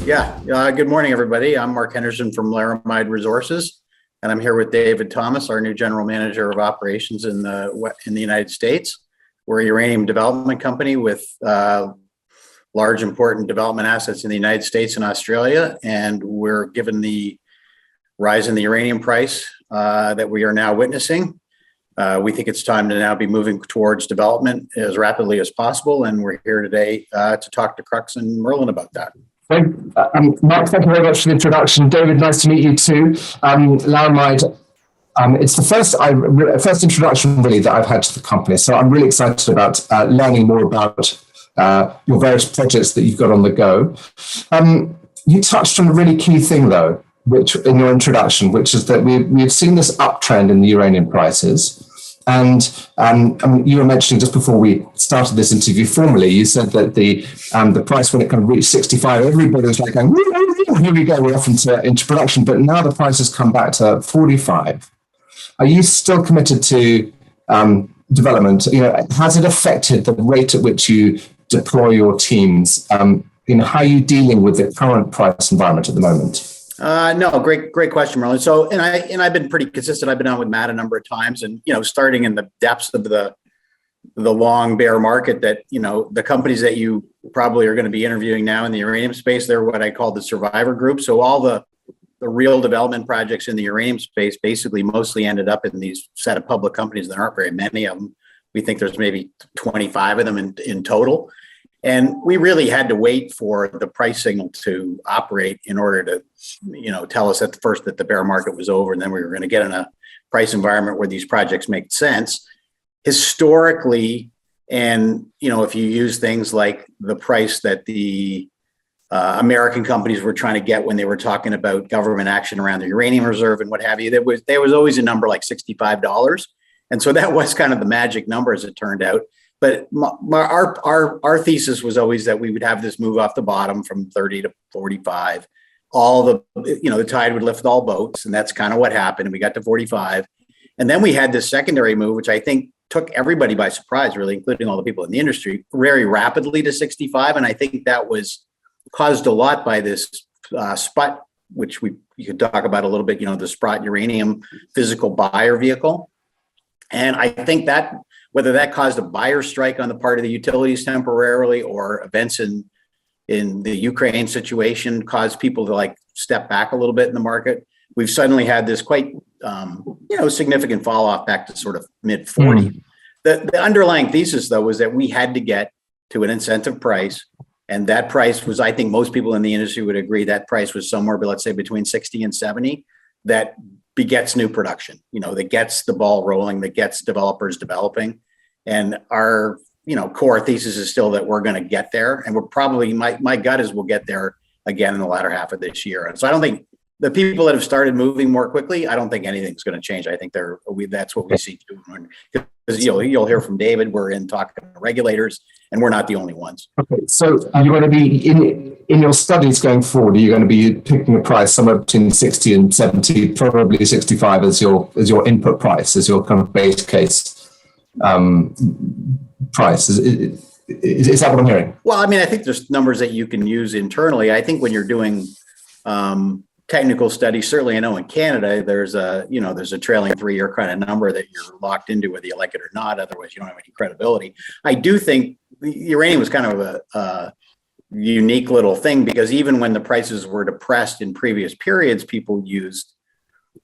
Good morning, everybody. I'm Marc Henderson from Laramide Resources, and I'm here with David Thomas, our new General Manager of Operations in the United States. We're a uranium development company with large, important development assets in the United States and Australia, and we're given the rise in the uranium price that we are now witnessing. We think it's time to now be moving towards development as rapidly as possible, and we're here today to talk to Crux and Merlin about that. Marc, thank you very much for the introduction. David, nice to meet you too. Laramide, it's the first introduction really that I've had to the company, so I'm really excited about learning more about your various projects that you've got on the go. You touched on a really key thing though, which in your introduction, which is that we've seen this uptrend in the uranium prices. And you were mentioning just before we started this interview formally, you said that the price when it kind of reached 65, everybody was like going, here we go, we're off into production. But now the price has come back to 45. Are you still committed to development? Has it affected the rate at which you deploy your teams? How are you dealing with the current price environment at the moment? No, great question, Merlin. So, and I've been pretty consistent. I've been on with Matt a number of times, and starting in the depths of the long bear market, that the companies that you probably are going to be interviewing now in the uranium space, they're what I call the survivor group. So all the real development projects in the uranium space basically mostly ended up in these set of public companies. There aren't very many of them. We think there's maybe 25 of them in total. And we really had to wait for the price signal to operate in order to, tell us at first that the bear market was over, and then we were going to get in a price environment where these projects make sense. Historically, and if you use things like the price that the American companies were trying to get when they were talking about government action around the uranium reserve and what have you, there was always a number like $65, and so that was kind of the magic number as it turned out. But our thesis was always that we would have this move off the bottom from 30 to 45. The tide would lift all boats, and that's kind of what happened. We got to 45, and then we had this secondary move, which I think took everybody by surprise, really, including all the people in the industry, very rapidly to 65. And I think that was caused a lot by this SPUT, which you could talk about a little bit. The Sprott uranium physical buyer vehicle, and I think that, whether that caused a buyer strike on the part of the utilities temporarily, or events in the Ukraine situation caused people to step back a little bit in the market, we've suddenly had this quite significant fall off back to sort of mid 40. The underlying thesis though was that we had to get to an incentive price, and that price was, I think most people in the industry would agree, that price was somewhere, but let's say between 60 and 70, that begets new production, that gets the ball rolling, that gets developers developing. And our, core thesis is still that we're going to get there, and we're probably, my gut is we'll get there again in the latter half of this year. And so I don't think the people that have started moving more quickly, I don't think anything's going to change. I think that's what we see too. Because you'll hear from David, we're in talking to regulators, and we're not the only ones. Okay, so you're going to be in your studies going forward, are you going to be picking a price somewhere between 60 and 70, probably 65 as your input price, as your kind of base case price? Is that what I'm hearing? Well, I mean, I think there's numbers that you can use internally. I think when you're doing technical studies, certainly I know in Canada, there's a trailing 3-year kind of number that you're locked into whether you like it or not. Otherwise, you don't have any credibility. I do think uranium was kind of a unique little thing, because even when the prices were depressed in previous periods, people used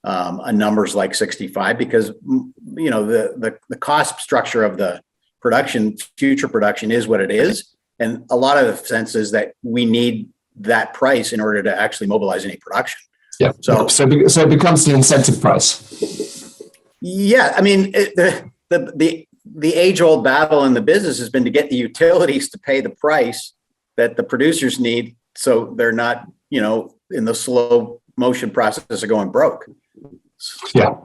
numbers like 65, because the cost structure of the future production is what it is, and a lot of the sense is that we need that price in order to actually mobilize any production. Yeah. So it becomes the incentive price. Yeah, I mean, the age-old battle in the business has been to get the utilities to pay the price that the producers need, so they're not, in the slow motion process of going broke. Yeah.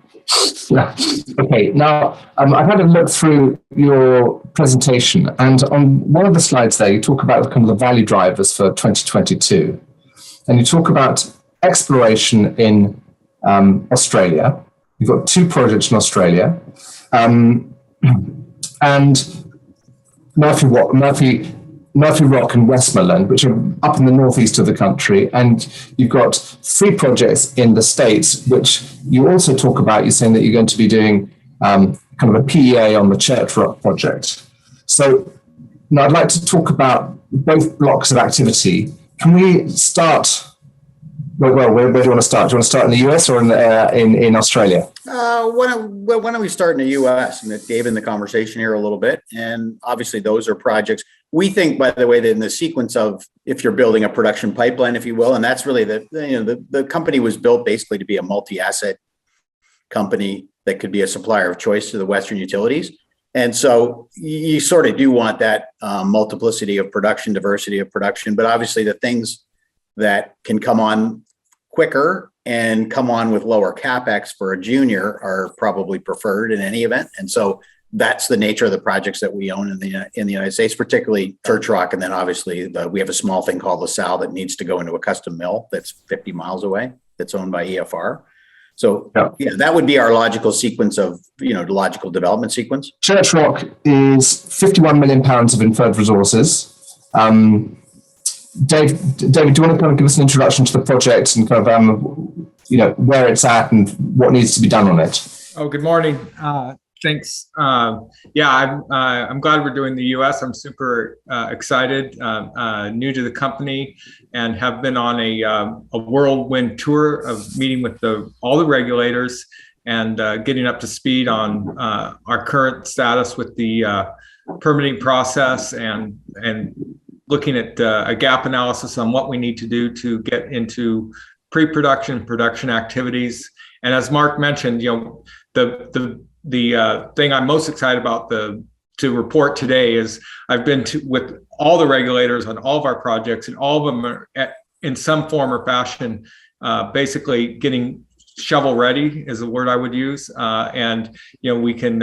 Okay. Now, I've had a look through your presentation, and on one of the slides there, you talk about kind of the value drivers for 2022, and you talk about exploration in Australia. You've got 2 projects in Australia, and Murphy Murphy Rock and Westmoreland, which are up in the northeast of the country, and you've got 3 projects in the States, which you also talk about. You're saying that you're going to be doing kind of a PEA on the Churchrock project. So now I'd like to talk about both blocks of activity. Can we start? Well, where do you want to start? Do you want to start in the US or in Australia? Why don't we start in the US and Dave in the conversation here a little bit? And obviously those are projects. We think, by the way, that in the sequence of if you're building a production pipeline, if you will, and that's really the company was built basically to be a multi-asset company that could be a supplier of choice to the Western utilities. And so you sort of do want that multiplicity of production, diversity of production, but obviously the things that can come on quicker and come on with lower capex for a junior are probably preferred in any event. And so that's the nature of the projects that we own in the United States, particularly Churchrock. And then obviously we have a small thing called LaSalle that needs to go into a custom mill that's 50 miles away, that's owned by EFR. So yeah, that would be our logical sequence of, the logical development sequence. Churchrock is 51 million pounds of inferred resources. David, do you want to kind of give us an introduction to the project and kind of, where it's at and what needs to be done on it? Oh, good morning. Thanks. I'm glad we're doing the US. I'm super excited, new to the company, and have been on a whirlwind tour of meeting with all the regulators and getting up to speed on our current status with the permitting process and looking at a gap analysis on what we need to do to get into pre-production, production activities. And as Marc mentioned, the thing I'm most excited about to report today is I've been with all the regulators on all of our projects, and all of them are in some form or fashion, basically getting shovel ready is the word I would use. We can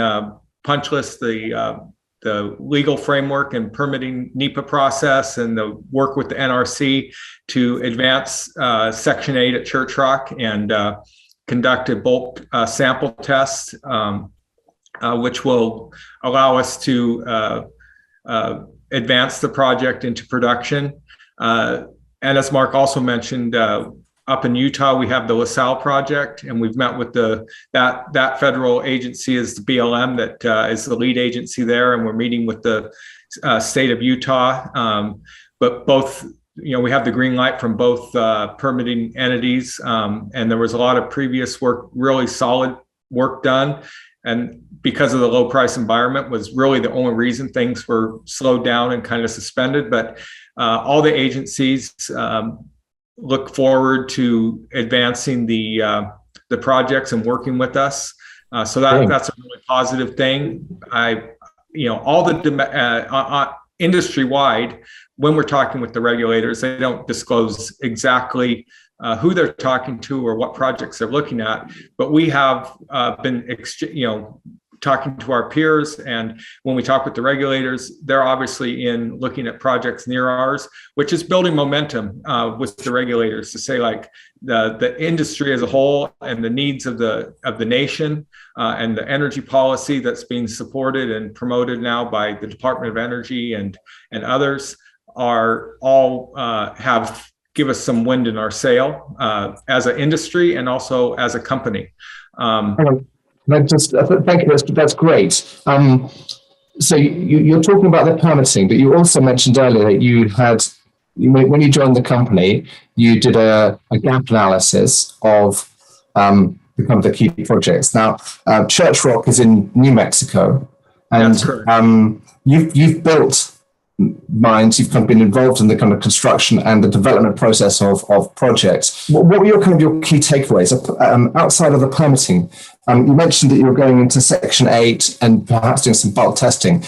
punch list the legal framework and permitting NEPA process and the work with the NRC to advance Section 8 at Churchrock and conduct a bulk sample test, which will allow us to advance the project into production. And as Marc also mentioned, up in Utah, we have the LaSalle project, and we've met with that federal agency is the BLM that is the lead agency there, and we're meeting with the state of Utah. But both, we have the green light from both permitting entities, and there was a lot of previous work, really solid work done. And because of the low price environment was really the only reason things were slowed down and kind of suspended. But all the agencies look forward to advancing the projects and working with us. So that's a really positive thing. All the industry-wide, when we're talking with the regulators, they don't disclose exactly who they're talking to or what projects they're looking at, but we have been talking to our peers, and when we talk with the regulators, they're obviously in looking at projects near ours, which is building momentum with the regulators to say, like, the industry as a whole and the needs of the nation and the energy policy that's being supported and promoted now by the Department of Energy and others are all give us some wind in our sail as an industry and also as a company. Thank you. That's great. So you're talking about the permitting, but you also mentioned earlier that when you joined the company, you did a gap analysis of the key projects. Now, Churchrock is in New Mexico, and you've built mines. You've kind of been involved in the kind of construction and the development process of projects. What were your key takeaways outside of the permitting? You mentioned that you were going into Section 8 and perhaps doing some bulk testing.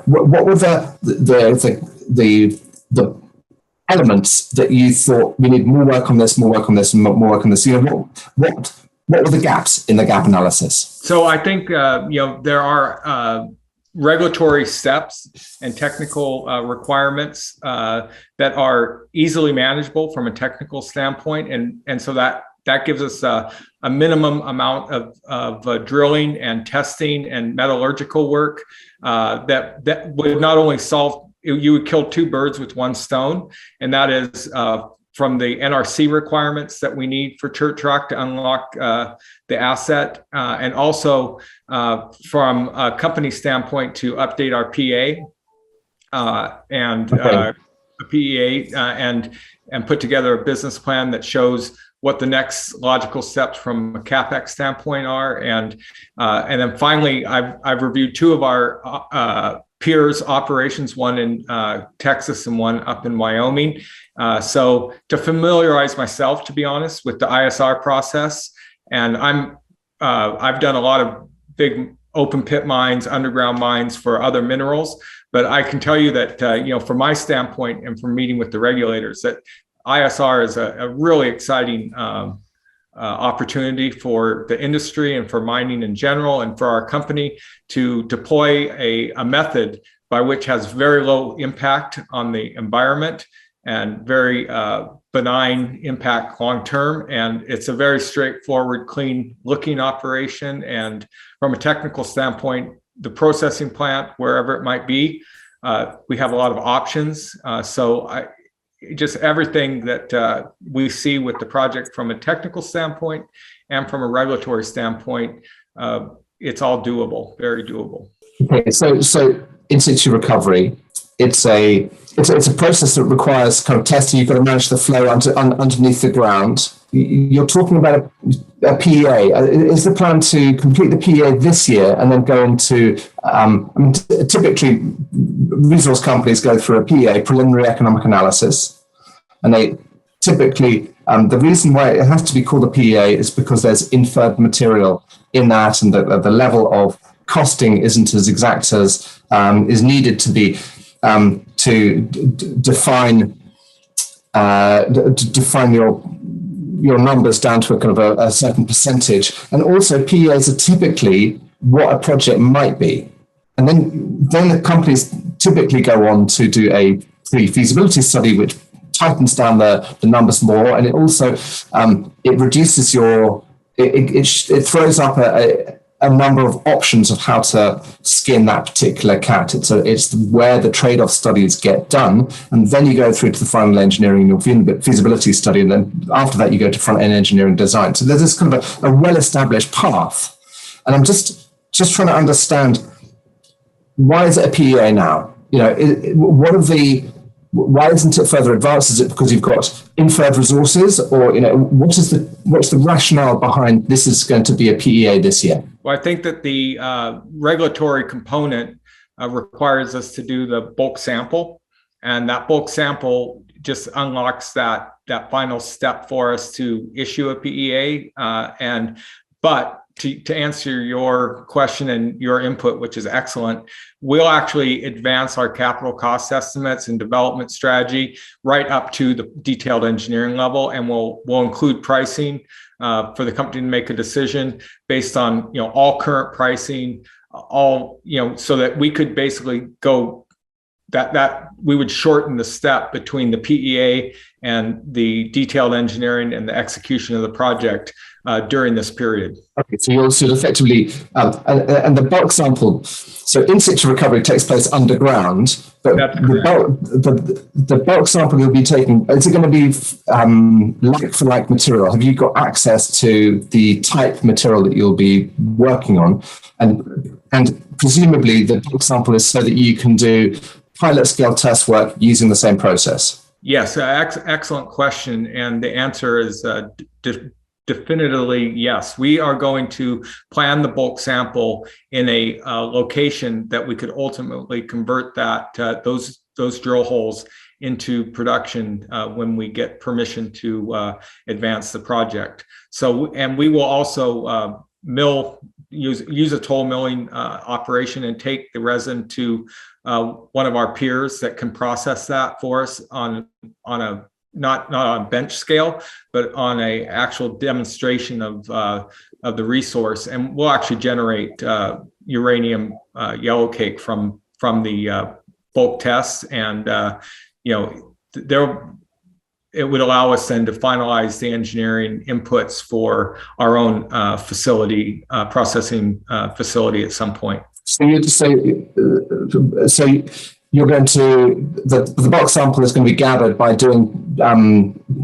What were the elements that you thought we need more work on this, more work on this, and more work on this? What were the gaps in the gap analysis? So I think there are regulatory steps and technical requirements that are easily manageable from a technical standpoint, and so that gives us a minimum amount of drilling and testing and metallurgical work that would not only solve you would kill two birds with one stone, and that is from the NRC requirements that we need for Churchrock to unlock the asset, and also from a company standpoint to update our PEA a PEA and put together a business plan that shows what the next logical steps from a CapEx standpoint are, and then finally, I've reviewed two of our peers' operations, one in Texas and one up in Wyoming. So to familiarize myself, to be honest, with the ISR process, and I've done a lot of big open pit mines, underground mines for other minerals, but I can tell you that from my standpoint and from meeting with the regulators, that ISR is a really exciting opportunity for the industry and for mining in general, and for our company to deploy a method by which has very low impact on the environment and very benign impact long term. And it's a very straightforward, clean looking operation. And from a technical standpoint, the processing plant, wherever it might be, we have a lot of options. So just everything that we see with the project from a technical standpoint and from a regulatory standpoint, it's all doable, very doable. Okay, so in situ recovery, it's a process that requires kind of testing. You've got to manage the flow underneath the ground. You're talking about a PEA. Is the plan to complete the PEA this year and then go into, typically resource companies go through a PEA, preliminary economic analysis, and they typically, the reason why it has to be called a PEA is because there's inferred material in that, and the level of costing isn't as exact as is needed to be to define your numbers down to a kind of a certain percentage. And also PEAs are typically what a project might be. And then the companies typically go on to do a pre-feasibility study, which tightens down the numbers more. And it also, it reduces it throws up a number of options of how to skin that particular cat. It's where the trade-off studies get done, and then you go through to the final engineering, your feasibility study, and then after that you go to front-end engineering design. So there's this kind of a well-established path, and I'm just trying to understand, why is it a PEA now? Why isn't it further advanced? Is it because you've got inferred resources, or what's the rationale behind this is going to be a PEA this year? Well, I think that the regulatory component requires us to do the bulk sample, and that bulk sample just unlocks that final step for us to issue a PEA. But to answer your question and your input, which is excellent, we'll actually advance our capital cost estimates and development strategy right up to the detailed engineering level, and we'll include pricing for the company to make a decision based on all current pricing, so that we could basically go that we would shorten the step between the PEA and the detailed engineering and the execution of the project during this period. Okay, so you'll effectively, and the bulk sample, so in situ recovery takes place underground, but the bulk sample you'll be taking, is it going to be like for like material? Have you got access to the type material that you'll be working on? And presumably the bulk sample is so that you can do pilot scale test work using the same process? Yes, excellent question. And the answer is definitively yes. We are going to plan the bulk sample in a location that we could ultimately convert those drill holes into production when we get permission to advance the project. So, and we will also use a toll milling operation and take the resin to one of our peers that can process that for us on a not on bench scale, but on a actual demonstration of the resource, and we'll actually generate uranium yellow cake from the bulk tests, and it would allow us then to finalize the engineering inputs for our own processing facility at some point. So you're going to, the bulk sample is going to be gathered by doing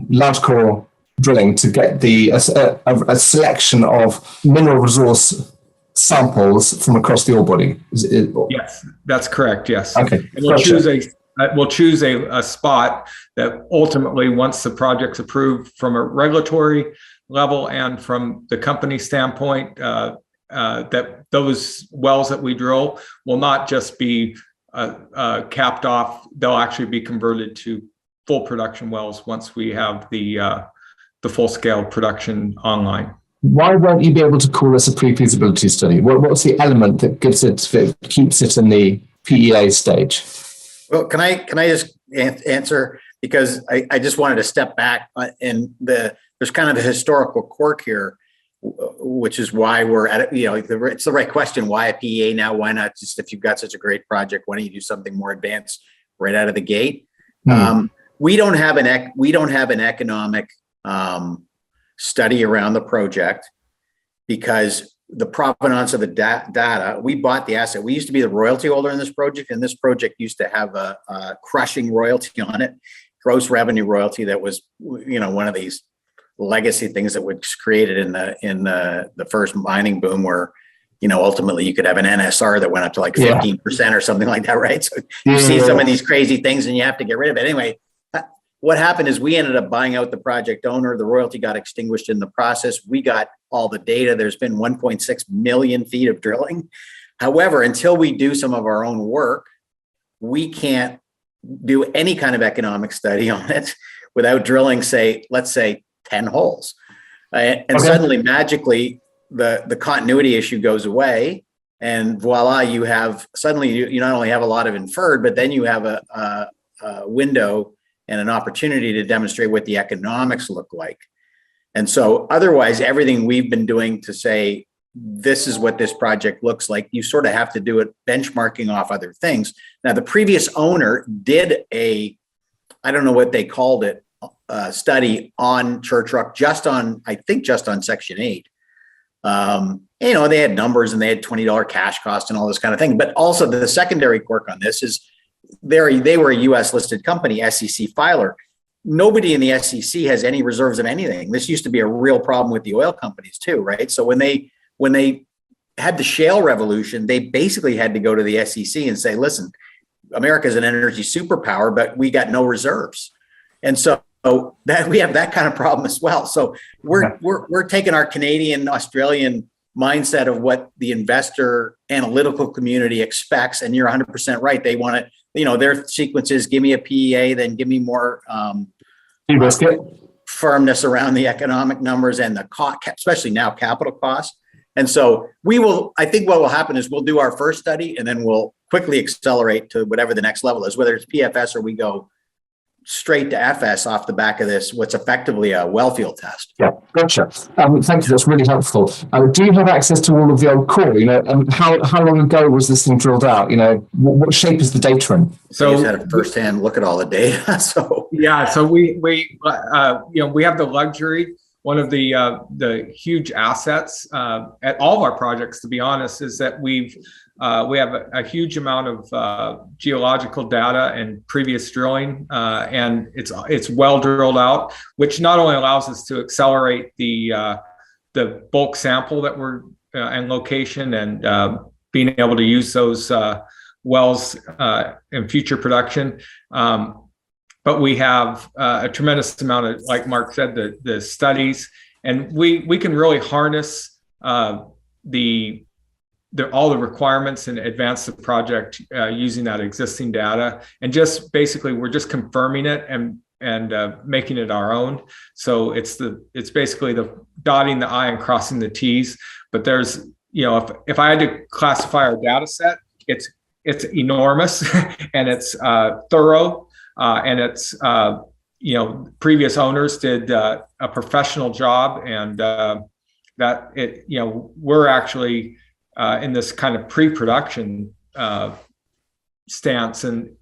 large core drilling to get a selection of mineral resource samples from across the ore body. Yes, that's correct. Yes. Okay. And we'll choose a spot that ultimately, once the project's approved from a regulatory level and from the company standpoint, that those wells that we drill will not just be capped off. They'll actually be converted to full production wells once we have the full-scale production online. Why won't you be able to call this a pre-feasibility study? What's the element that keeps it in the PEA stage? Well, can I just answer? Because I just wanted to step back and there's kind of a historical quirk here, which is why we're at it. It's the right question. Why a PEA now? Why not just, if you've got such a great project, why don't you do something more advanced right out of the gate? We don't have an economic study around the project because the provenance of the data, we bought the asset. We used to be the royalty holder in this project, and this project used to have a crushing royalty on it, gross revenue royalty that was, one of these legacy things that was created in the first mining boom, where ultimately you could have an NSR that went up to like 15% or something like that, right? So you see some of these crazy things and you have to get rid of it. Anyway, what happened is we ended up buying out the project owner. The royalty got extinguished in the process. We got all the data. There's been 1.6 million feet of drilling. However, until we do some of our own work, we can't do any kind of economic study on it without drilling, let's say 10 holes. Suddenly, magically, the continuity issue goes away, and voila, you not only have a lot of inferred, but then you have a window and an opportunity to demonstrate what the economics look like. And so otherwise, everything we've been doing to say, this is what this project looks like, you sort of have to do it benchmarking off other things. Now, the previous owner did I don't know what they called it, study on Churchrock, just on Section 8. They had numbers and they had $20 cash cost and all this kind of thing. But also the secondary quirk on this is they were a US listed company, SEC filer. Nobody in the SEC has any reserves of anything. This used to be a real problem with the oil companies too, right? So when they had the shale revolution, they basically had to go to the SEC and say, listen, America's an energy superpower, but we got no reserves. And so that we have that kind of problem as well. So we're taking our Canadian, Australian mindset of what the investor analytical community expects. And you're 100% right. They want it, their sequence is give me a PEA, then give me more firmness around the economic numbers and the cost, especially now capital costs. And so I think what will happen is we'll do our first study and then we'll quickly accelerate to whatever the next level is, whether it's PFS or we go straight to FS off the back of this, what's effectively a well field test. Yeah, gotcha. Thank you. That's really helpful. Do you have access to all of the old core? How long ago was this thing drilled out? What shape is the data in? So I just had a firsthand look at all the data. So we have the luxury. One of the huge assets at all of our projects, to be honest, is that we have a huge amount of geological data and previous drilling, and it's well drilled out, which not only allows us to accelerate the bulk sample that we're and location and being able to use those wells in future production. But we have a tremendous amount of, like Marc said, the studies, and we can really harness all the requirements and advance the project using that existing data. And just basically, we're just confirming it and making it our own. So it's basically the dotting the I and crossing the T's. But there's, if I had to classify our data set, it's enormous and it's thorough. And it's, previous owners did a professional job, and we're actually in this kind of pre-production stance and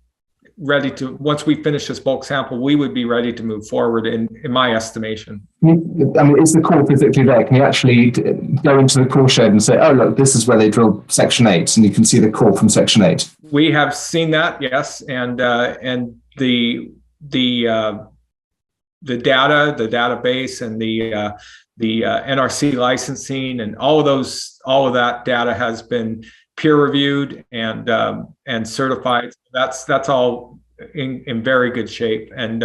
ready to, once we finish this bulk sample, we would be ready to move forward in my estimation. Is the core physically there? Can you actually go into the core shed and say, oh, look, this is where they drilled Section 8, and you can see the core from Section 8? We have seen that, yes, and the data, the database, and the NRC licensing, and all of that data has been peer reviewed and certified. That's all in very good shape, and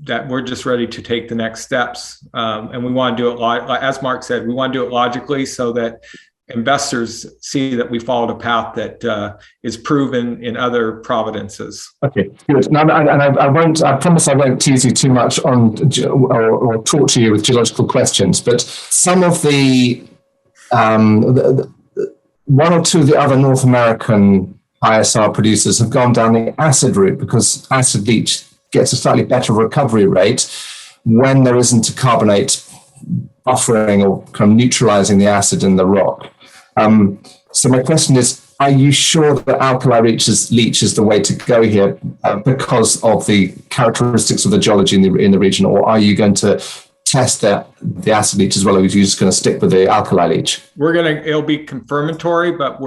that we're just ready to take the next steps. And we want to do it, as Marc said, we want to do it logically so that investors see that we followed a path that is proven in other provinces. Okay, good. Now, I won't. I promise I won't tease you too much on or torture you with geological questions. But some of the one or two of the other North American ISR producers have gone down the acid route because acid leach gets a slightly better recovery rate when there isn't a carbonate buffering or kind of neutralizing the acid in the rock. So my question is, are you sure that alkali leach is the way to go here because of the characteristics of the geology in the region, or are you going to test the acid leach as well, or are you just going to stick with the alkali leach? It'll be confirmatory, but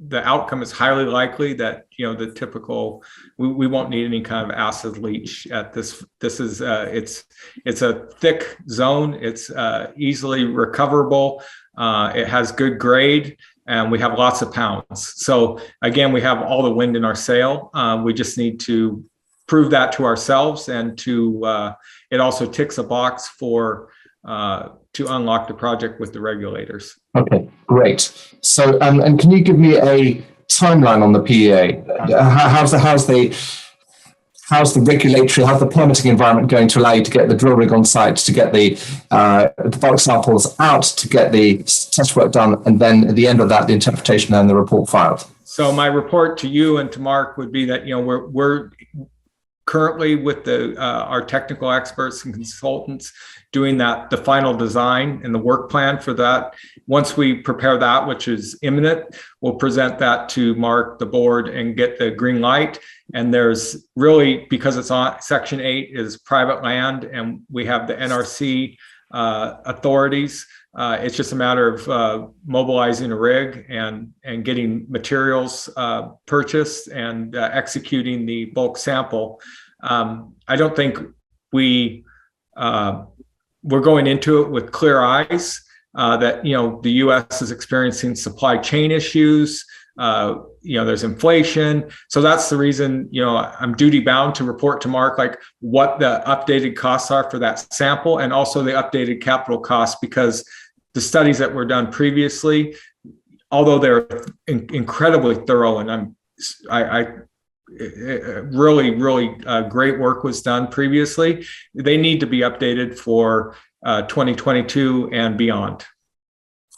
the outcome is highly likely that, the typical, we won't need any kind of acid leach at this. This is, it's a thick zone. It's easily recoverable. It has good grade, and we have lots of pounds. So again, we have all the wind in our sail. We just need to prove that to ourselves, and it also ticks a box to unlock the project with the regulators. Okay, great. So, and can you give me a timeline on the PEA? How's the regulatory, how's the permitting environment going to allow you to get the drill rig on site, to get the bulk samples out, to get the test work done, and then at the end of that, the interpretation and the report filed? So my report to you and to Marc would be that, we're currently with our technical experts and consultants doing the final design and the work plan for that. Once we prepare that, which is imminent, we'll present that to Marc, the board, and get the green light. And there's really, because it's on Section 8 is private land, and we have the NRC authorities. It's just a matter of mobilizing a rig and getting materials purchased and executing the bulk sample. I don't think we're going into it with clear eyes that, the U.S. is experiencing supply chain issues. There's inflation. So that's the reason, I'm duty bound to report to Marc, what the updated costs are for that sample, and also the updated capital costs, because the studies that were done previously, although they're incredibly thorough, and really great work was done previously, they need to be updated for 2022 and beyond.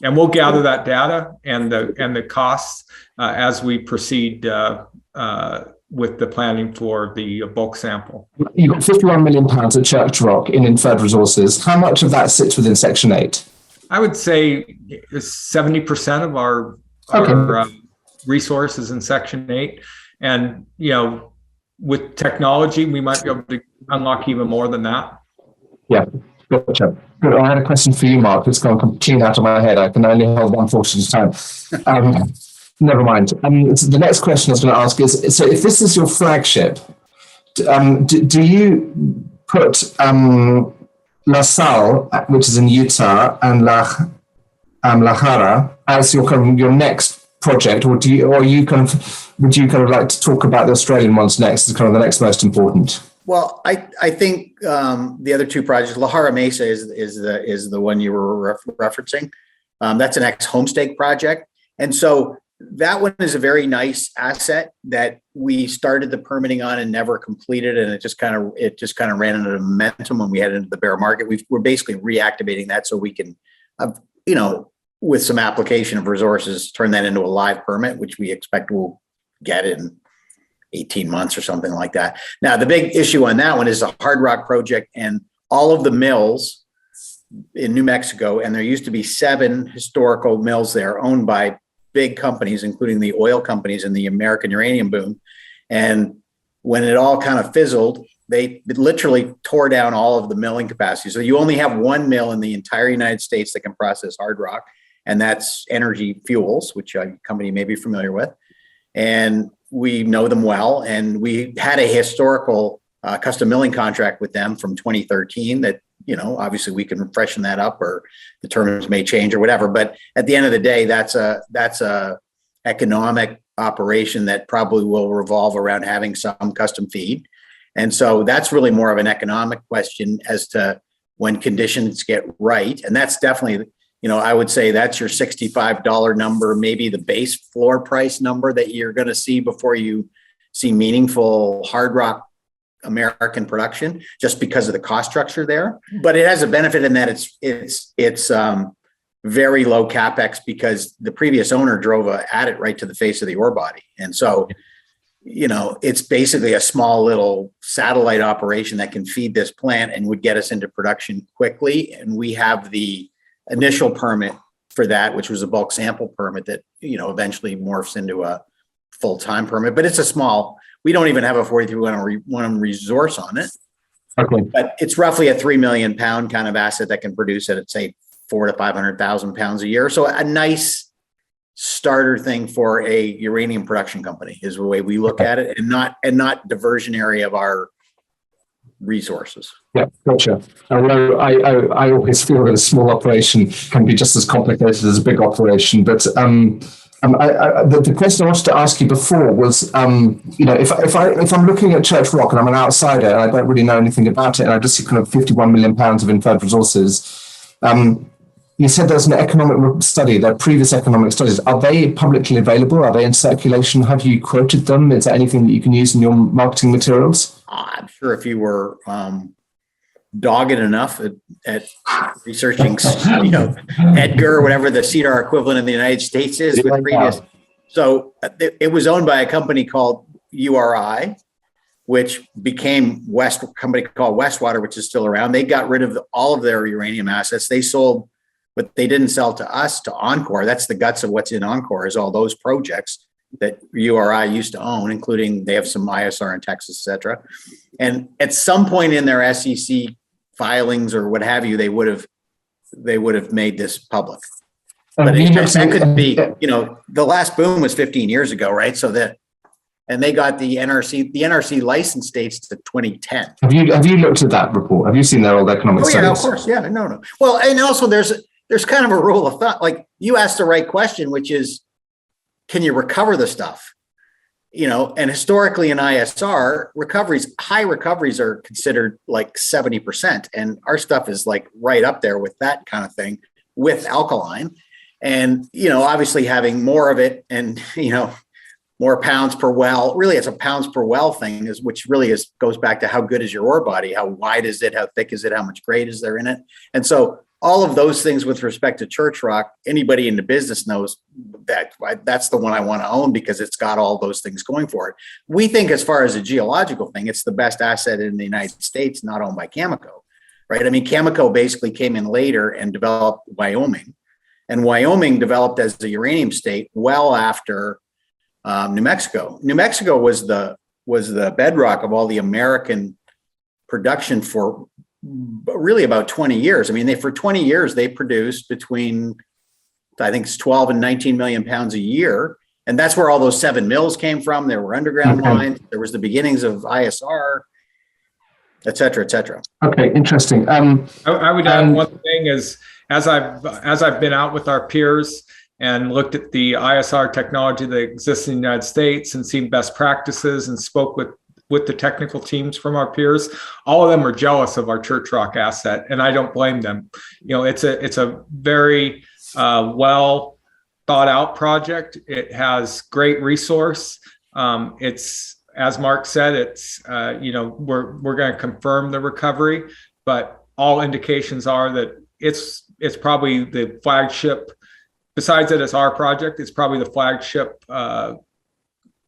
And we'll gather that data and the costs as we proceed with the planning for the bulk sample. You've got £51 million at Churchrock in inferred resources. How much of that sits within Section 8? I would say 70% of our resources in Section 8. And, with technology, we might be able to unlock even more than that. Yeah, gotcha. Good. I had a question for you, Marc. It's gone clean out of my head. I can only hold one thought at a time. Never mind. So the next question I was going to ask is, so if this is your flagship, do you put La Salle, which is in Utah, and La Jara as your next project, or would you like to talk about the Australian ones next as kind of the next most important? Well, I think the other two projects, Jara Mesa is the one you were referencing. That's an ex-homestake project, and so that one is a very nice asset that we started the permitting on and never completed, and it just kind of ran into momentum when we headed into the bear market. We're basically reactivating that so we can, with some application of resources, turn that into a live permit, which we expect we'll get in 18 months or something like that. Now, the big issue on that one is a hard rock project, and all of the mills in New Mexico, and there used to be 7 historical mills there owned by big companies, including the oil companies and the American uranium boom. And when it all kind of fizzled, they literally tore down all of the milling capacity. So you only have one mill in the entire United States that can process hard rock. and that's Energy Fuels, which a company you may be familiar with. And we know them well. And we had a historical custom milling contract with them from 2013 that, obviously we can freshen that up, or the terms may change or whatever. But at the end of the day, that's a economic operation that probably will revolve around having some custom feed. And so that's really more of an economic question as to when conditions get right. And that's definitely, I would say that's your $65 number, maybe the base floor price number that you're going to see before you see meaningful hard rock American production, just because of the cost structure there. But it has a benefit in that it's very low capex, because the previous owner drove at it right to the face of the ore body. And so, it's basically a small little satellite operation that can feed this plant and would get us into production quickly. And we have the initial permit for that, which was a bulk sample permit that, eventually morphs into a full-time permit. But we don't even have a 43-101 resource on it. Okay. But it's roughly a 3 million pound kind of asset that can produce at, say, 400,000 to 500,000 pounds a year. So a nice starter thing for a uranium production company is the way we look at it, and not diversionary of our resources. Yeah, gotcha. Although I always feel that a small operation can be just as complicated as a big operation. But the question I wanted to ask you before was, if I'm looking at Churchrock and I'm an outsider and I don't really know anything about it, and I just see kind of 51 million pounds of inferred resources. You said there's an economic study, their previous economic studies. Are they publicly available? Are they in circulation? Have you quoted them? Is there anything that you can use in your marketing materials? I'm sure if you were dogged enough at researching, Edgar or whatever the CEDAR equivalent in the United States is with previous. So it was owned by a company called URI, which became a company called Westwater, which is still around. They got rid of all of their uranium assets. They sold, but they didn't sell to us, to Encore. That's the guts of what's in Encore, is all those projects that URI used to own, including they have some ISR in Texas, et cetera. And at some point in their SEC filings or what have you, they would have made this public. But that could be, the last boom was 15 years ago, right? So and they got the NRC license dates to 2010. Have you looked at that report? Have you seen their old economic studies? Yeah, of course. Yeah, no. Well, and also there's kind of a rule of thumb. Like, you asked the right question, which is, can you recover the stuff? And historically in ISR, high recoveries are considered like 70%. And our stuff is like right up there with that kind of thing with alkaline. And, obviously having more of it and, more pounds per well, really it's a pounds per well thing, which really goes back to how good is your ore body? How wide is it? How thick is it? How much grade is there in it? And so all of those things with respect to Churchrock, anybody in the business knows that's the one I want to own, because it's got all those things going for it. We think, as far as a geological thing, it's the best asset in the United States, not owned by Cameco, right? I mean, Cameco basically came in later and developed Wyoming, and Wyoming developed as a uranium state well after New Mexico. New Mexico was the bedrock of all the American production for really about 20 years. I mean, for 20 years, they produced between, I think it's 12 and 19 million pounds a year. And that's where all those 7 mills came from. There were underground mines. There was the beginnings of ISR, et cetera, et cetera. Okay, interesting. I would add one thing is, as I've been out with our peers and looked at the ISR technology that exists in the United States and seen best practices and spoke with the technical teams from our peers, all of them are jealous of our Churchrock asset, and I don't blame them. It's a very well thought out project. It has great resource. It's, as Marc said, it's we're going to confirm the recovery, but all indications are that it's probably the flagship. Besides that, it's our project. It's probably the flagship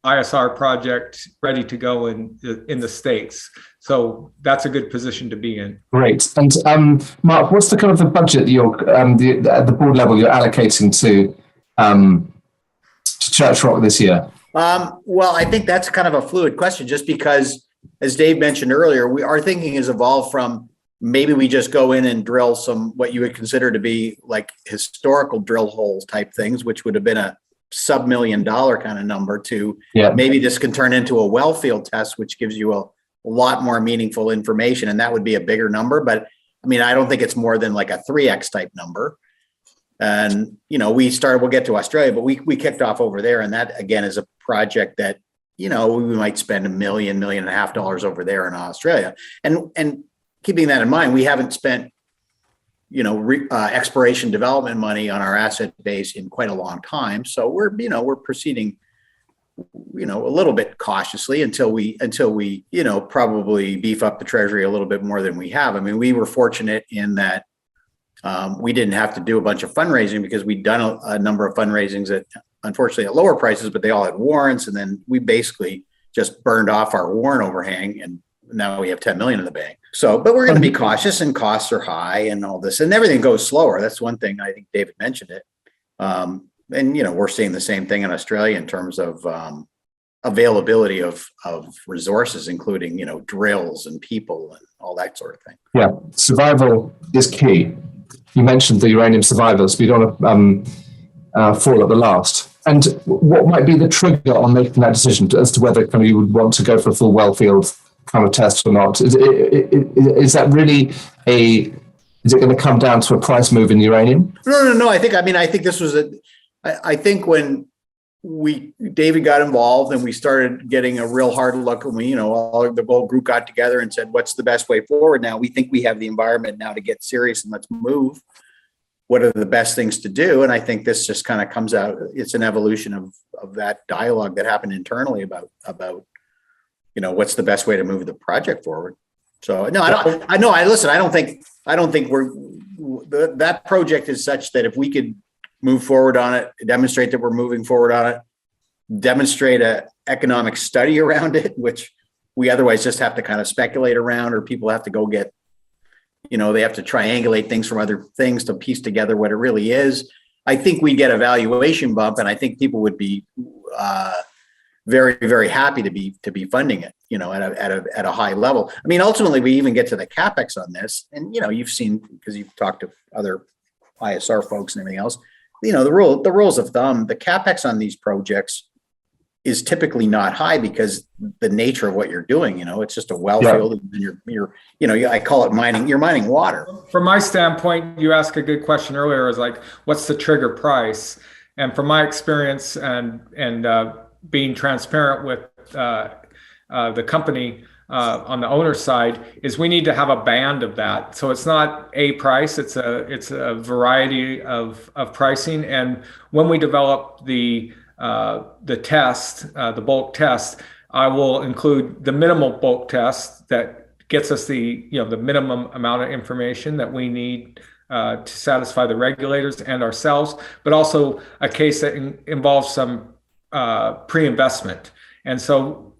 ISR project ready to go in the States. So that's a good position to be in. Great. And Marc, what's the kind of the budget you're at the board level you're allocating to Churchrock this year? Well, I think that's kind of a fluid question, just because, as Dave mentioned earlier, our thinking has evolved from maybe we just go in and drill some, what you would consider to be like historical drill holes type things, which would have been a sub-$1 million kind of number to maybe this can turn into a well field test, which gives you a lot more meaningful information. And that would be a bigger number. But I mean, I don't think it's more than like a 3X type number. And, we'll get to Australia, but we kicked off over there. And that again is a project that, we might spend $1 million, $1.5 million over there in Australia. And keeping that in mind, we haven't spent, exploration development money on our asset base in quite a long time. So we're proceeding, a little bit cautiously until we, probably beef up the treasury a little bit more than we have. I mean, we were fortunate in that we didn't have to do a bunch of fundraising because we'd done a number of fundraisings at, unfortunately, at lower prices, but they all had warrants. And then we basically just burned off our warrant overhang, and now we have 10 million in the bank. So, but we're going to be cautious, and costs are high and all this, and everything goes slower. That's one thing. I think David mentioned it. And, we're seeing the same thing in Australia in terms of availability of resources, including, drills and people and all that sort of thing. Yeah. Survival is key. You mentioned the uranium survivors. We don't want to fall at the last. And what might be the trigger on making that decision as to whether kind of you would want to go for a full well field kind of test or not? Is that really is it going to come down to a price move in uranium? No. I think this was I think when David got involved and we started getting a real hard look, and we, all the whole group got together and said, what's the best way forward now? We think we have the environment now to get serious, and let's move. What are the best things to do? And I think this just kind of comes out. It's an evolution of that dialogue that happened internally about, what's the best way to move the project forward. So no, I don't think that project is such that if we could move forward on it, demonstrate that we're moving forward on it, demonstrate a economic study around it, which we otherwise just have to kind of speculate around, or people have to go get, they have to triangulate things from other things to piece together what it really is. I think we get a valuation bump, and I think people would be very, very happy to be funding it, at a high level. I mean, ultimately, we even get to the capex on this, and you've seen, because you've talked to other ISR folks and everything else. The rules of thumb, the capex on these projects is typically not high because the nature of what you're doing, it's just a well field, and you're I call it mining. You're mining water. From my standpoint, you asked a good question earlier. Is like, what's the trigger price? And from my experience and being transparent with the company on the owner side, is we need to have a band of that. So it's not a price; it's a variety of pricing. And when we develop the test, the bulk test, I will include the minimal bulk test that gets us the minimum amount of information that we need to satisfy the regulators and ourselves, but also a case that involves some pre-investment. And so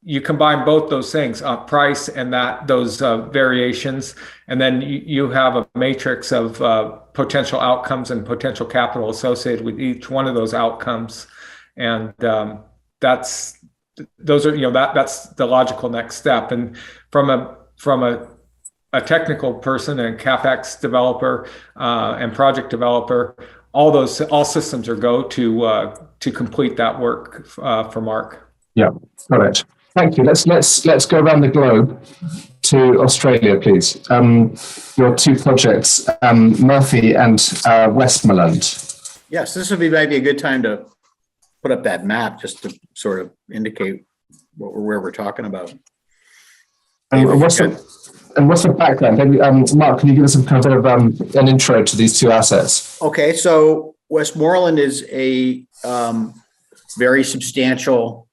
you combine both those things, price and those variations, and then you have a matrix of potential outcomes and potential capital associated with each one of those outcomes. And that's the logical next step. And from a technical person and CapEx developer and project developer, all systems are go to complete that work for Marc. Yeah, got it. Thank you. Let's go around the globe to Australia, please. Your two projects, Murphy and Westmoreland. Yes, this would be maybe a good time to put up that map just to sort of indicate where we're talking about. And what's the background? Maybe, Marc, can you give us some kind of an intro to these two assets? Okay, so Westmoreland is a very substantial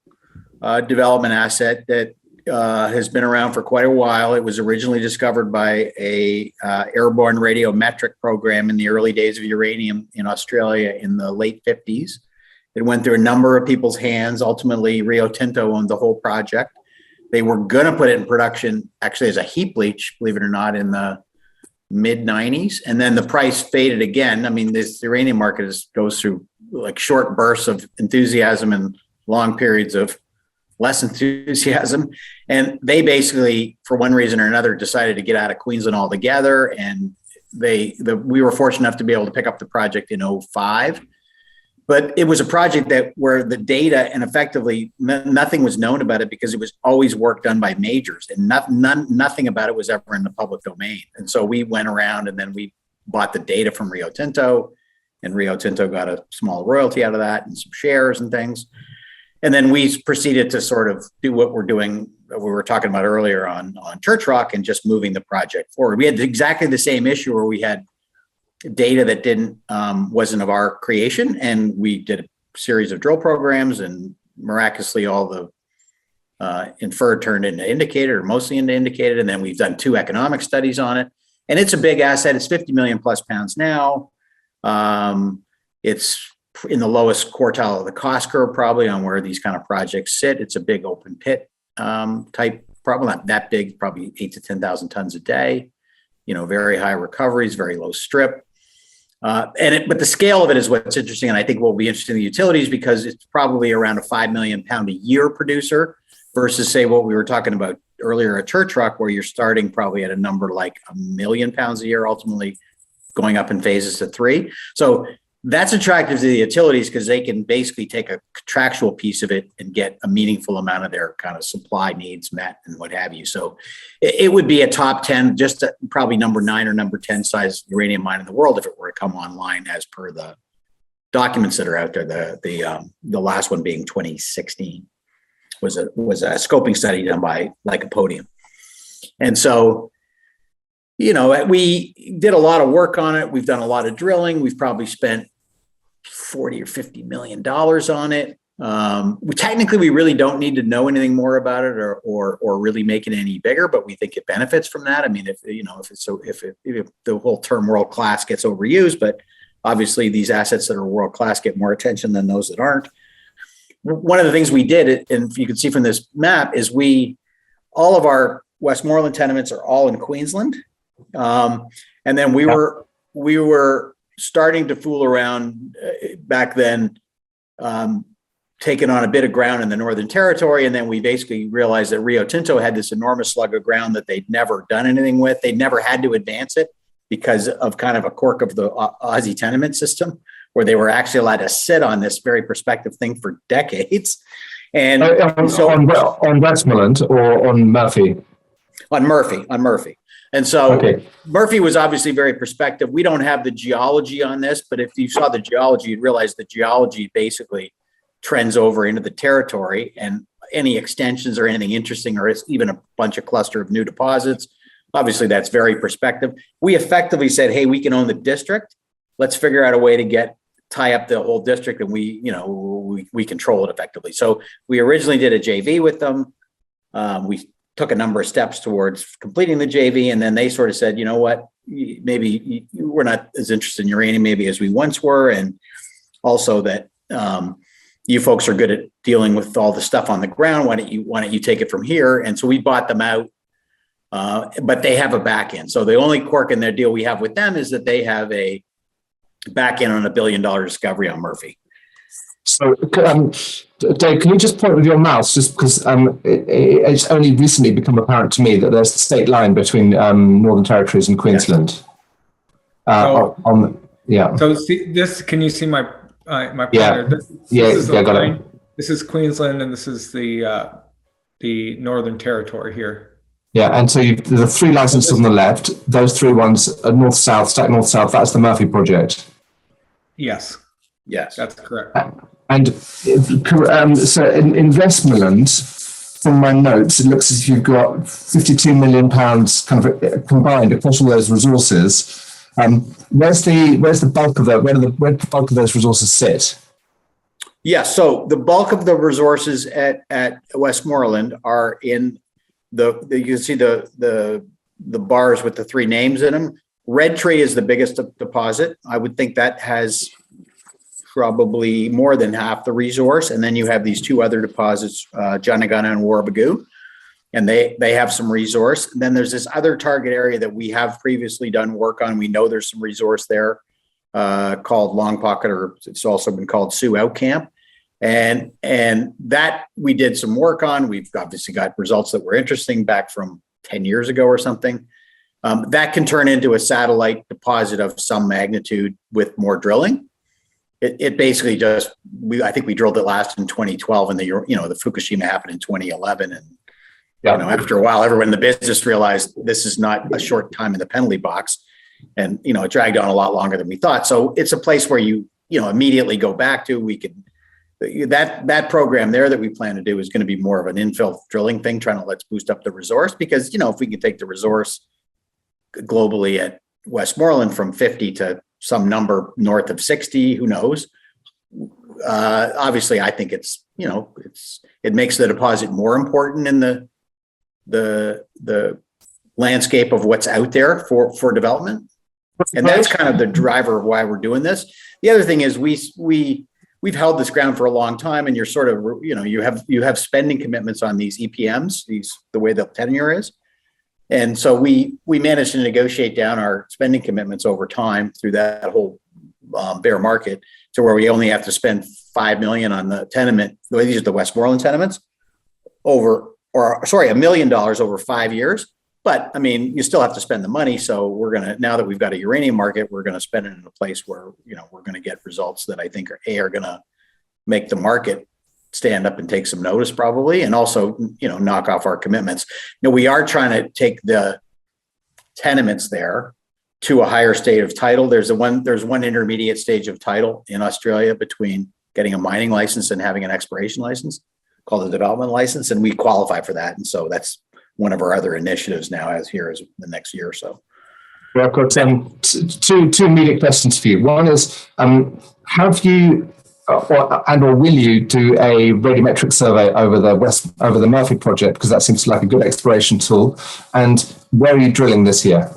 development asset that has been around for quite a while. It was originally discovered by a airborne radiometric program in the early days of uranium in Australia in the late 50s. It went through a number of people's hands. Ultimately, Rio Tinto owned the whole project. They were going to put it in production actually as a heap leach, believe it or not, in the mid 90s. And then the price faded again. I mean, this uranium market goes through like short bursts of enthusiasm and long periods of less enthusiasm. And they basically, for one reason or another, decided to get out of Queensland altogether. And we were fortunate enough to be able to pick up the project in 2005. But it was a project where the data and effectively nothing was known about it because it was always work done by majors, and nothing about it was ever in the public domain. And so we went around and then we bought the data from Rio Tinto, and Rio Tinto got a small royalty out of that and some shares and things. And then we proceeded to sort of do what we're doing, we were talking about earlier on Churchrock, and just moving the project forward. We had exactly the same issue where we had data that wasn't of our creation, and we did a series of drill programs, and miraculously all the inferred turned into indicated, or mostly into indicated. And then we've done 2 economic studies on it, and it's a big asset. It's 50 million plus pounds now. It's in the lowest quartile of the cost curve, probably, on where these kind of projects sit. It's a big open pit type, probably not that big, probably 8,000 to 10,000 tons a day. Very high recoveries, very low strip. But the scale of it is what's interesting, and I think will be interesting in the utilities, because it's probably around a 5 million pound a year producer versus, say, what we were talking about earlier at Churchrock, where you're starting probably at a number like 1 million pounds a year, ultimately going up in phases to 3. So that's attractive to the utilities because they can basically take a contractual piece of it and get a meaningful amount of their kind of supply needs met and what have you. So it would be a top 10, just probably number 9 or number 10 size uranium mine in the world if it were to come online as per the documents that are out there. The last one being 2016 was a scoping study done by Lycopodium. And so, we did a lot of work on it. We've done a lot of drilling. We've probably spent $40 or $50 million on it. We really don't need to know anything more about it or really make it any bigger, but we think it benefits from that. I mean, if the whole term world class gets overused, but obviously these assets that are world class get more attention than those that aren't. One of the things we did, and you can see from this map, is all of our Westmoreland tenements are all in Queensland. And then we were starting to fool around back then, taking on a bit of ground in the Northern Territory. And then we basically realized that Rio Tinto had this enormous slug of ground that they'd never done anything with. They'd never had to advance it because of kind of a quirk of the Aussie tenement system, where they were actually allowed to sit on this very prospective thing for decades. And on Westmoreland or on Murphy? On Murphy. And so Murphy was obviously very prospective. We don't have the geology on this, but if you saw the geology, you'd realize the geology basically trends over into the territory, and any extensions or anything interesting, or it's even a bunch of cluster of new deposits. Obviously, that's very prospective. We effectively said, hey, we can own the district. Let's figure out a way to tie up the whole district, and we control it effectively. So we originally did a JV with them. We took a number of steps towards completing the JV, and then they sort of said, you know what, maybe we're not as interested in uranium maybe as we once were, and also that you folks are good at dealing with all the stuff on the ground. Why don't you take it from here? And so we bought them out, but they have a back end. So the only quirk in their deal we have with them is that they have a back end on $1 billion discovery on Murphy. So, Dave, can you just point with your mouse, just because it's only recently become apparent to me that there's the state line between Northern Territories and Queensland. So see this. Can you see my pointer? Got it. This is Queensland, and this is the Northern Territory here. Yeah, and so the 3 licenses on the left. Those 3 ones are north-south, stack north-south. That's the Murphy project. Yes, that's correct. And so in Westmoreland, from my notes, it looks as if you've got 52 million pounds kind of combined across all those resources. Where's the bulk of where the bulk of those resources sit? Yeah, so the bulk of the resources at Westmoreland are in you can see the bars with the 3 names in them. Red Tree is the biggest deposit. I would think that has probably more than half the resource. And then you have these 2 other deposits, Janagana and Warrabagoo, and they have some resource. And then there's this other target area that we have previously done work on. We know there's some resource there called Long Pocket, or it's also been called Sioux Out Camp. And that we did some work on. We've obviously got results that were interesting back from 10 years ago or something. That can turn into a satellite deposit of some magnitude with more drilling. It basically just, I think we drilled it last in 2012, and the Fukushima happened in 2011. And after a while, everyone in the business realized this is not a short time in the penalty box, and it dragged on a lot longer than we thought. So it's a place where you immediately go back to. We can that program there that we plan to do is going to be more of an infill drilling thing, trying to let's boost up the resource, because if we can take the resource globally at Westmoreland from 50 to some number north of 60, who knows? Obviously, I think it makes the deposit more important in the landscape of what's out there for development, and that's kind of the driver of why we're doing this. The other thing is we've held this ground for a long time, and you're sort of you have spending commitments on these EPMs, the way the tenure is. And so we managed to negotiate down our spending commitments over time through that whole bear market to where we only have to spend $5 million on the tenement. These are the Westmoreland tenements $1 million over 5 years. But I mean, you still have to spend the money. So now that we've got a uranium market, we're going to spend it in a place where, we're going to get results that I think are going to make the market stand up and take some notice probably, and also, knock off our commitments. We are trying to take the tenements there to a higher state of title. There's one intermediate stage of title in Australia between getting a mining license and having an exploration license called a development license, and we qualify for that. And so that's one of our other initiatives now as the next year or so. Well, I've got two immediate questions for you. One is, have you or will you do a radiometric survey over the Murphy project, because that seems like a good exploration tool? And where are you drilling this year?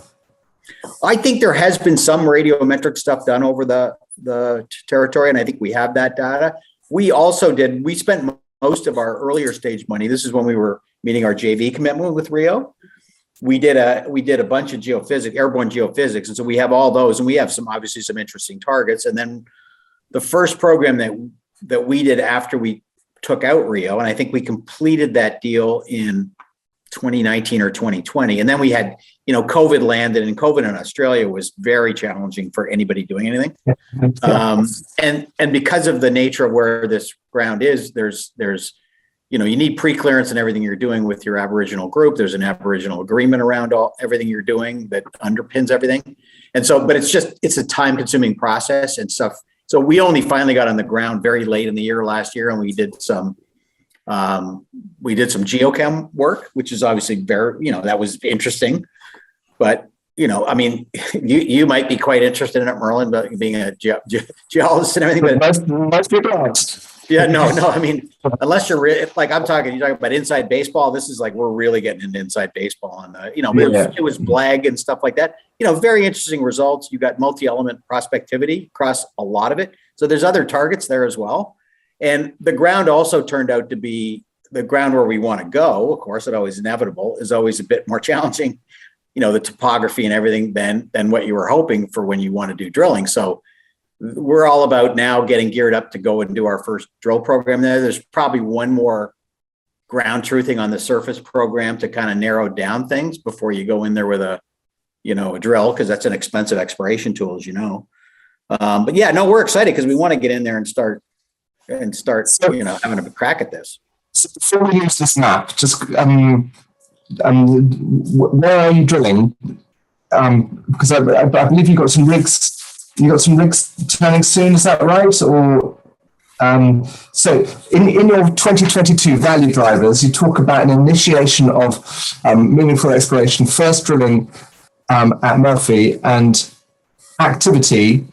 I think there has been some radiometric stuff done over the territory, and I think we have that data. We spent most of our earlier stage money. This is when we were meeting our JV commitment with Rio. We did a bunch of airborne geophysics, and so we have all those, and we have obviously some interesting targets. And then the first program that we did after we took out Rio, and I think we completed that deal in 2019 or 2020. And then we had, COVID landed, and COVID in Australia was very challenging for anybody doing anything. And because of the nature of where this ground is, there's you need pre-clearance and everything you're doing with your Aboriginal group. There's an Aboriginal agreement around everything you're doing that underpins everything. And so, but it's a time-consuming process and stuff. So we only finally got on the ground very late in the year last year, and we did some geochem work, which is obviously very, that was interesting. But I mean, you might be quite interested in it, Merlin, but being a geologist and everything. But most people aren't. Yeah, no. I mean, unless you're like you're talking about inside baseball. This is like we're really getting into inside baseball, and it was Blag and stuff like that. Very interesting results. You got multi-element prospectivity across a lot of it. So there's other targets there as well, and the ground also turned out to be the ground where we want to go. Of course, it always inevitable is always a bit more challenging, the topography and everything than what you were hoping for when you want to do drilling. So we're all about now getting geared up to go and do our first drill program there. There's probably one more ground truthing on the surface program to kind of narrow down things before you go in there with a drill, because that's an expensive exploration tool, as you know. But yeah, no, we're excited because we want to get in there and start having a crack at this. So before we use this map, just where are you drilling? Because I believe you've got some rigs. You got some rigs turning soon, is that right? Or so in your 2022 value drivers, you talk about an initiation of meaningful exploration, first drilling at Murphy and activity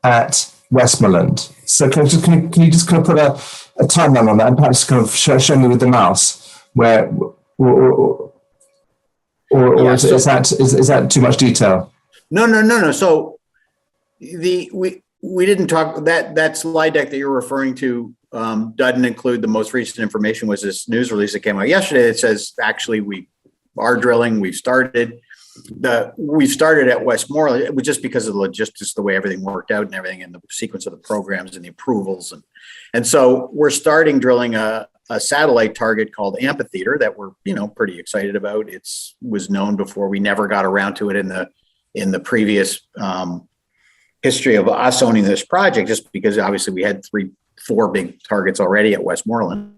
at Westmoreland. So can you just kind of put a timeline on that, and perhaps kind of show me with the mouse where, or is that too much detail? No. So we didn't talk that slide deck that you're referring to doesn't include the most recent information. Was this news release that came out yesterday that says actually we are drilling, we've started. we started at Westmoreland. It was just because of the logistics, the way everything worked out and everything, and the sequence of the programs and the approvals. And so we're starting drilling a satellite target called Amphitheater that we're, pretty excited about. Was known before. We never got around to it in the previous history of us owning this project, just because obviously we had 4 big targets already at Westmoreland.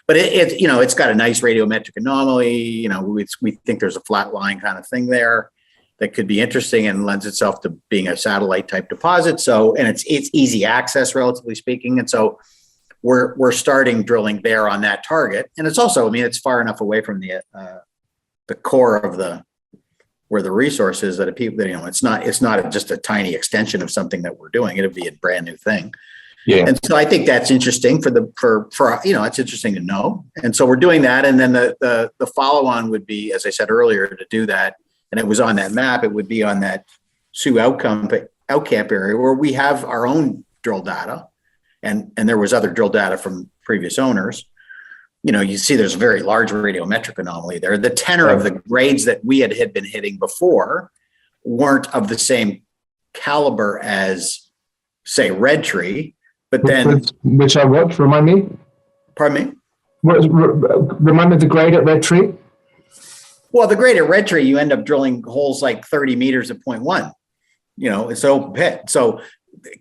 But it's got a nice radiometric anomaly. We think there's a flat line kind of thing there that could be interesting and lends itself to being a satellite type deposit. So, and it's easy access, relatively speaking. And so we're starting drilling there on that target. And it's also, it's far enough away from the core of where the resource is that it's not just a tiny extension of something that we're doing. It'll be a brand new thing. Yeah. And so I think that's interesting for it's interesting to know. And so we're doing that. And then the follow on would be, as I said earlier, to do that. And it was on that map. It would be on that Sioux Outcamp area where we have our own drill data. And there was other drill data from previous owners. You see there's a very large radiometric anomaly there. The tenor of the grades that we had been hitting before weren't of the same caliber as, say, Red Tree. But then, which are what? Remind me. Pardon me. Remind me of the grade at Red Tree. Well, the grade at Red Tree, you end up drilling holes like 30 meters at 0.1. It's an open pit. So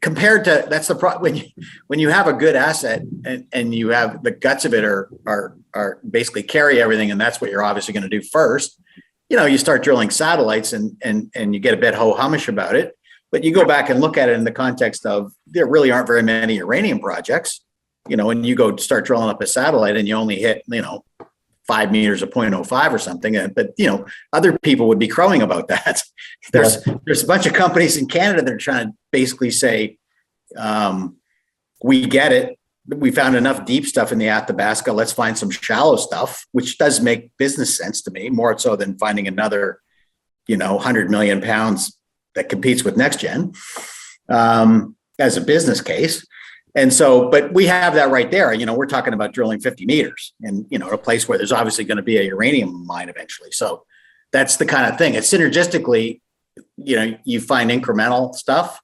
compared to that's the problem when you have a good asset and you have the guts of it are basically carry everything, and that's what you're obviously going to do first. You start drilling satellites and you get a bit ho-humish about it. But you go back and look at it in the context of there really aren't very many uranium projects, and you go start drilling up a satellite and you only hit, 5 meters of 0.05 or something. But, other people would be crowing about that. There's a bunch of companies in Canada that are trying to basically say, we get it. We found enough deep stuff in the Athabasca. Let's find some shallow stuff, which does make business sense to me, more so than finding another, 100 million pounds that competes with NextGen as a business case. And so, but we have that right there. We're talking about drilling 50 meters and, a place where there's obviously going to be a uranium mine eventually. So that's the kind of thing. It's synergistically, you find incremental stuff,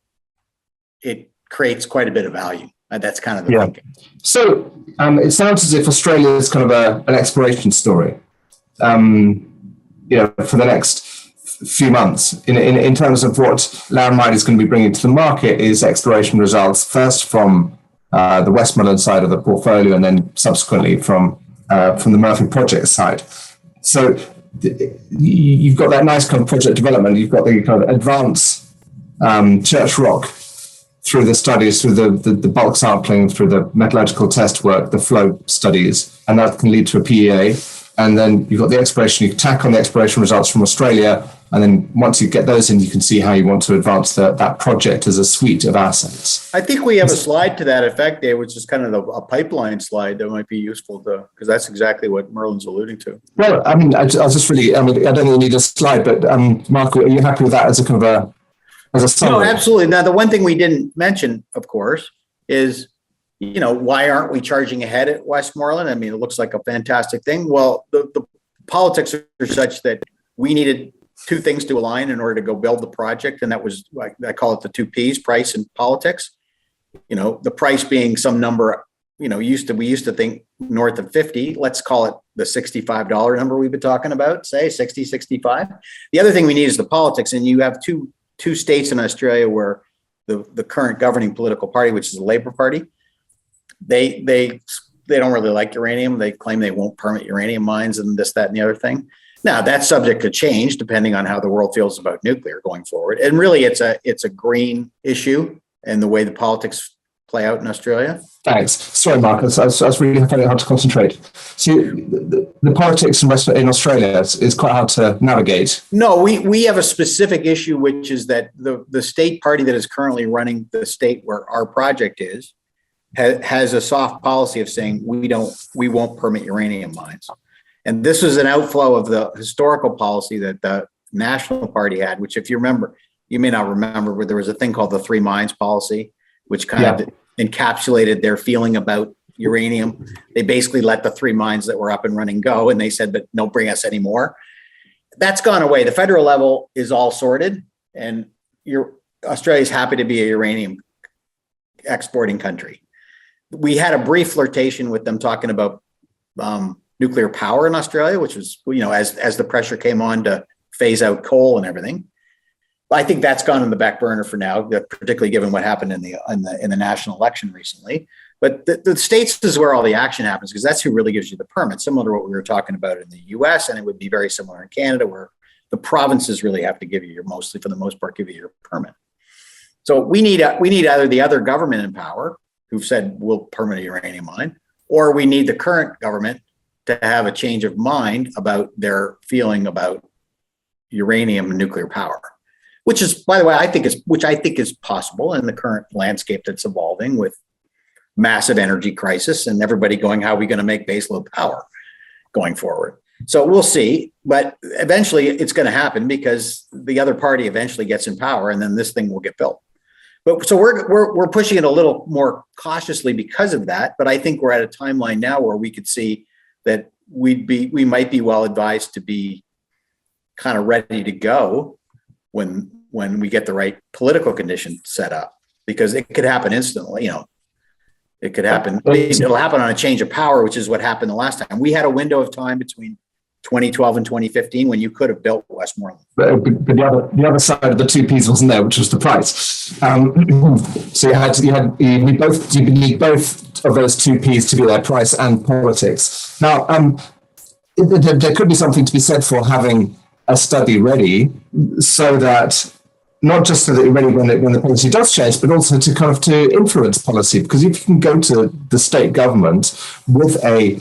it creates quite a bit of value. That's kind of the thinking. So it sounds as if Australia is kind of an exploration story, for the next few months in terms of what Laramide is going to be bringing to the market is exploration results, first from the Westmoreland side of the portfolio and then subsequently from the Murphy project side. So you've got that nice kind of project development. You've got the kind of advance Churchrock through the studies, through the bulk sampling, through the metallurgical test work, the flow studies, and that can lead to a PEA. And then you've got the exploration, you tack on the exploration results from Australia. And then once you get those in, you can see how you want to advance that project as a suite of assets. I think we have a slide to that effect, Dave, which is kind of a pipeline slide that might be useful because that's exactly what Merlin's alluding to. Well, I was just really, I don't think we need a slide, but Marc, are you happy with that as a kind of as a summary? No, absolutely. Now, the one thing we didn't mention, of course, is why aren't we charging ahead at Westmoreland? It looks like a fantastic thing. Well, the politics are such that we needed 2 things to align in order to go build the project. And that was, like, I call it the 2 Ps, price and politics. The price being some number, we used to think north of 50. Let's call it the $65 number we've been talking about, say 60, 65. The other thing we need is the politics. And you have two states in Australia where the current governing political party, which is the Labor Party, they don't really like uranium. They claim they won't permit uranium mines and this, that, and the other thing. Now, that's subject to change depending on how the world feels about nuclear going forward. And really, it's a green issue and the way the politics play out in Australia. Thanks. Sorry, Marc. I was really finding it hard to concentrate. So the politics in Australia is quite hard to navigate. No, we have a specific issue, which is that the state party that is currently running the state where our project is has a soft policy of saying we won't permit uranium mines. And this was an outflow of the historical policy that the National Party had, which, if you remember, you may not remember, but there was a thing called the 3 mines policy, which kind of encapsulated their feeling about uranium. They basically let the 3 mines that were up and running go, and they said, but don't bring us any more. that's gone away. The federal level is all sorted, and Australia's happy to be a uranium exporting country. We had a brief flirtation with them talking about nuclear power in Australia, which was, as the pressure came on to phase out coal and everything. I think that's gone in the back burner for now, particularly given what happened in the national election recently. But the states is where all the action happens, because that's who really gives you the permit, similar to what we were talking about in the US, and it would be very similar in Canada, where the provinces really have to give you mostly, for the most part, give you your permit. So we need either the other government in power who've said we'll permit a uranium mine, or we need the current government to have a change of mind about their feeling about uranium and nuclear power. Which is, by the way, which I think is possible in the current landscape that's evolving with massive energy crisis and everybody going, how are we going to make baseload power going forward? So we'll see, but eventually it's going to happen because the other party eventually gets in power, and then this thing will get built. But so we're pushing it a little more cautiously because of that. But I think we're at a timeline now where we could see that we might be well advised to be kind of ready to go when we get the right political conditions set up, because it could happen instantly. It could happen. It'll happen on a change of power, which is what happened the last time. We had a window of time between 2012 and 2015 when you could have built Westmoreland. But the other side of the two P's wasn't there, which was the price. So you need both of those two P's to be there, price and politics. Now, there could be something to be said for having a study ready, so that not just so that you're ready when the policy does change, but also to influence policy. Because if you can go to the state government with a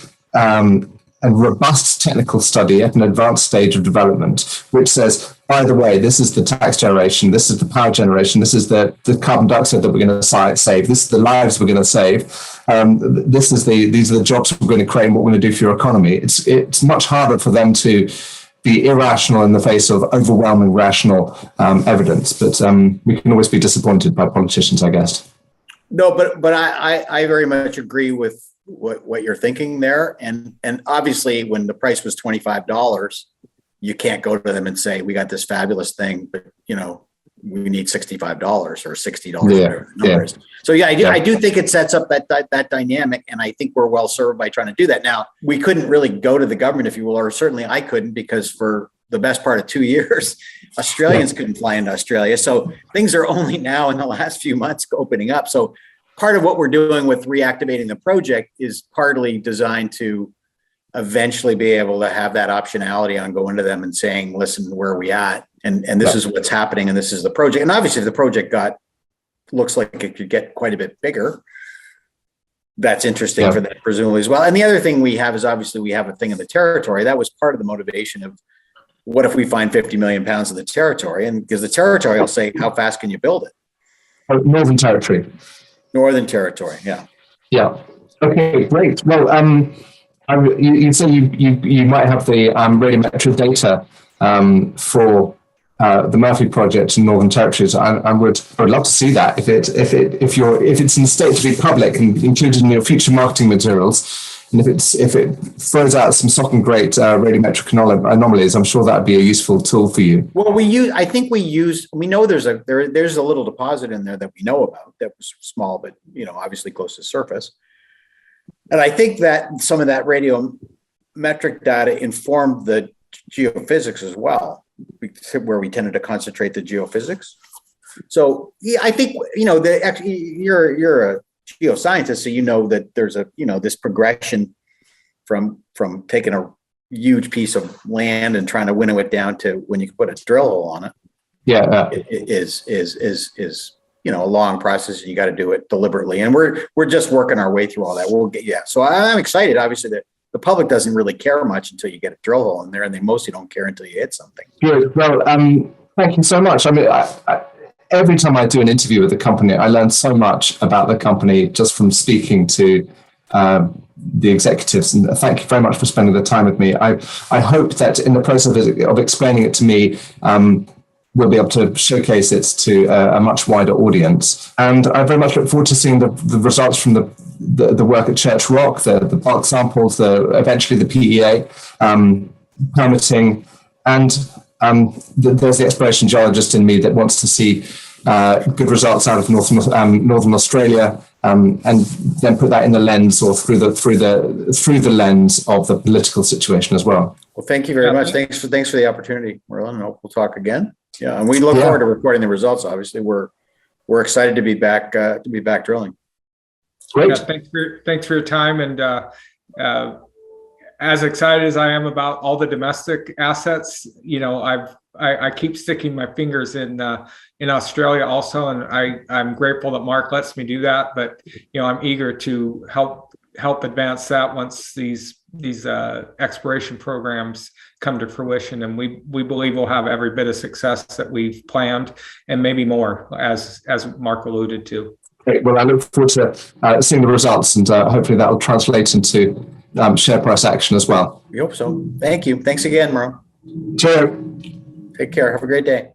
robust technical study at an advanced stage of development, which says, by the way, this is the tax generation, this is the power generation, this is the carbon dioxide that we're going to save, this is the lives we're going to save, these are the jobs we're going to create, and what we're going to do for your economy. It's much harder for them to be irrational in the face of overwhelming rational evidence. But we can always be disappointed by politicians, I guess. No, but I very much agree with what you're thinking there. And obviously when the price was $25, you can't go to them and say, we got this fabulous thing, but we need $65 or $60. So I do think it sets up that dynamic, and I think we're well served by trying to do that. Now, we couldn't really go to the government, if you will, or certainly I couldn't, because for the best part of 2 years, Australians couldn't fly into Australia. So things are only now in the last few months opening up. So part of what we're doing with reactivating the project is partly designed to eventually be able to have that optionality on going to them and saying, listen, where are we at? And this is what's happening, and this is the project. And obviously if the project looks like it could get quite a bit bigger, that's interesting for them presumably as well. And the other thing we have is obviously we have a thing in the territory. That was part of the motivation of what if we find 50 million pounds of the territory? And because the territory will say, how fast can you build it? Northern Territory. Northern Territory, yeah. Yeah. Okay, great. Well, you say you might have the radiometric data for the Murphy project in Northern Territories. I would love to see that if it's in the state to be public and included in your future marketing materials. And if it throws out some shocking great radiometric anomalies, I'm sure that'd be a useful tool for you. Well, we know there's a little deposit in there that we know about that was small, but obviously close to the surface. And I think that some of that radiometric data informed the geophysics as well, where we tended to concentrate the geophysics. So yeah, I think you're a geoscientist, so that there's this progression from taking a huge piece of land and trying to winnow it down to when you can put a drill hole on it. Yeah, it is a long process, and you got to do it deliberately. And we're just working our way through all that. So I'm excited. Obviously, that the public doesn't really care much until you get a drill hole in there, and they mostly don't care until you hit something. Good. Well, thank you so much. I mean, every time I do an interview with a company, I learn so much about the company just from speaking to the executives. And thank you very much for spending the time with me. I hope that in the process of explaining it to me, we'll be able to showcase it to a much wider audience. And I very much look forward to seeing the results from the work at Churchrock, the bulk samples, eventually the PEA, permitting, And there's the exploration geologist in me that wants to see good results out of Northern Australia, and then put that in the lens or through the lens of the political situation as well. Well, thank you very much. Thanks for the opportunity, Merlin. We'll talk again. Yeah, and we look forward to reporting the results. Obviously, we're excited to be back drilling. Great. Yeah, thanks for your time, and as excited as I am about all the domestic assets, I keep sticking my fingers in Australia also, and I'm grateful that Marc lets me do that. But I'm eager to help advance that once these exploration programs come to fruition, and we believe we'll have every bit of success that we've planned, and maybe more, as Marc alluded to. Great. Well, I look forward to seeing the results, and hopefully that will translate into share price action as well. We hope so. Thank you. Thanks again, Merle. Cheerio. Take care. Have a great day.